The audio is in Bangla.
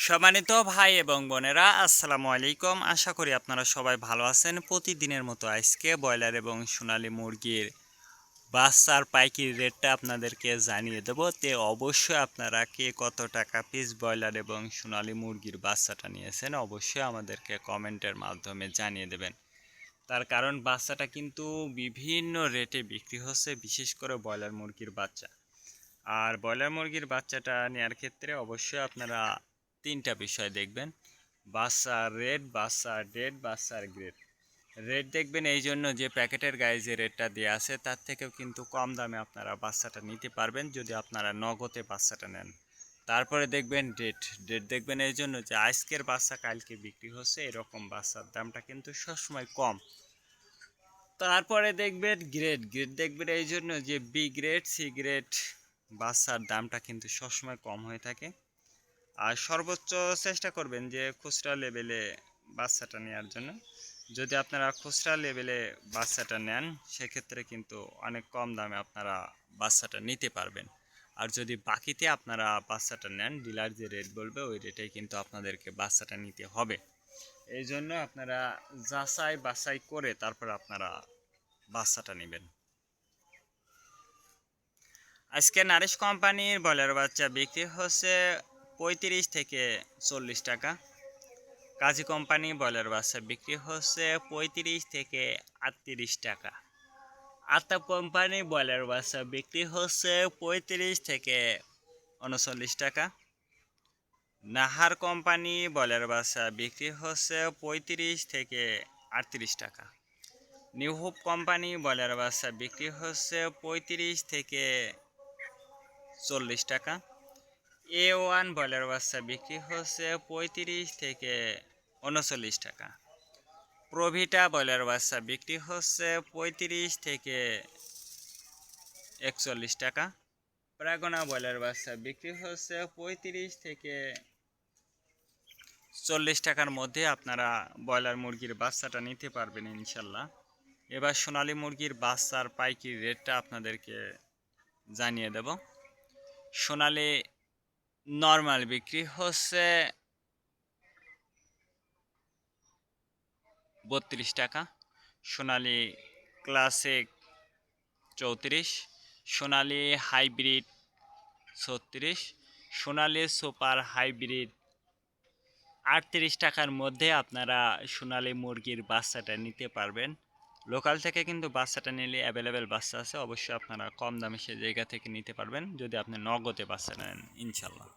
সম্মানিত ভাই এবং বোনেরা, আসসালামু আলাইকুম। আশা করি আপনারা সবাই ভালো আছেন। প্রতিদিনের মতো আজকে ব্রয়লার এবং সোনালী মুরগির বাচ্চার পাইকারি রেটটা আপনাদেরকে জানিয়ে দেবো। অবশ্যই আপনারা কে কত টাকা পিস ব্রয়লার এবং সোনালী মুরগির বাচ্চাটা নিয়েছেন অবশ্যই আমাদেরকে কমেন্টের মাধ্যমে জানিয়ে দেবেন। তার কারণ বাচ্চাটা কিন্তু বিভিন্ন রেটে বিক্রি হচ্ছে, বিশেষ করে ব্রয়লার মুরগির বাচ্চা। আর ব্রয়লার মুরগির বাচ্চাটা নেওয়ার ক্ষেত্রে অবশ্যই আপনারা তিনটা বিষয় দেখবেন: বাচ্চার রেট, বাচ্চার ডেট, বাচ্চার গ্রেড। রেট দেখবেন এই জন্য যে প্যাকেটের গায়ে যে রেটটা দেওয়া আছে তার থেকেও কিন্তু কম দামে আপনারা বাচ্চাটা নিতে পারবেন যদি আপনারা নগদে বাচ্চাটা নেন। তারপরে দেখবেন ডেট। ডেট দেখবেন এই জন্য যে আজকের বাচ্চা কালকে বিক্রি হচ্ছে, এরকম বাচ্চার দামটা কিন্তু সবসময় কম। তারপরে দেখবেন গ্রেড। গ্রেড দেখবেন এই জন্য যে বি গ্রেড, সি গ্রেড বাচ্চার দামটা কিন্তু সবসময় কম হয়ে থাকে। আর সর্বোচ্চ চেষ্টা করবেন যে খুচরা লেভেলে বাচ্চাটা নেওয়ার জন্য। যদি আপনারা খুচরা লেভেলে বাচ্চাটা নেন সেক্ষেত্রে কিন্তু অনেক কম দামে আপনারা বাচ্চাটা নিতে পারবেন। আর যদি বাকিতে আপনারা বাচ্চাটা নেন, ডিলার যে রেট বলবে ওই রেটেই কিন্তু আপনাদেরকে বাচ্চাটা নিতে হবে। এই জন্য আপনারা যাচাই বাছাই করে তারপর আপনারা বাচ্চাটা নেবেন। আজকে নারিশ কোম্পানির ব্রয়লার বাচ্চা বিক্রি হচ্ছে 35 থেকে 40 টাকা। কাজী কোম্পানি ব্রয়লার বাচ্চা বিক্রি হচ্ছে 35 থেকে 38 টাকা। আতাপ কোম্পানি ব্রয়লার বাচ্চা বিক্রি হচ্ছে 35 থেকে 39 টাকা। নাহার কোম্পানি ব্রয়লার বাচ্চা বিক্রি হচ্ছে 35 থেকে 38 টাকা। নিউ হোপ কোম্পানি ব্রয়লার বাচ্চা বিক্রি হচ্ছে 35 থেকে 40 টাকা। A1 ব্রয়লার বাচ্চা বিক্রি হচ্ছে 35 থেকে 39 টাকা। প্রভিটা ব্রয়লার বাচ্চা বিক্রি হচ্ছে 35 থেকে 41 টাকা। প্রাগনা ব্রয়লার বাচ্চা বিক্রি হচ্ছে 35 থেকে 40 টাকার মধ্যে আপনারা ব্রয়লার মুরগির বাচ্চাটা নিতে পারবেন ইনশাল্লাহ। এবার সোনালী মুরগির বাচ্চার পাইকারি রেটটা আপনাদেরকে জানিয়ে দেব। সোনালী নর্মাল বিক্রি হচ্ছে 32 টাকা। সোনালী ক্লাসিক 34, সোনালী হাইব্রিড 36, সোনালী সুপার হাইব্রিড 38 টাকার মধ্যে আপনারা সোনালী মুরগির বাচ্চাটা নিতে পারবেন। লোকাল থেকে কিন্তু বাচ্চাটা নিলে অ্যাভেলেবেল বাচ্চা আছে, অবশ্যই আপনারা কম দামে সে জায়গা থেকে নিতে পারবেন যদি আপনি নগদে বাচ্চা নেন ইনশাল্লাহ।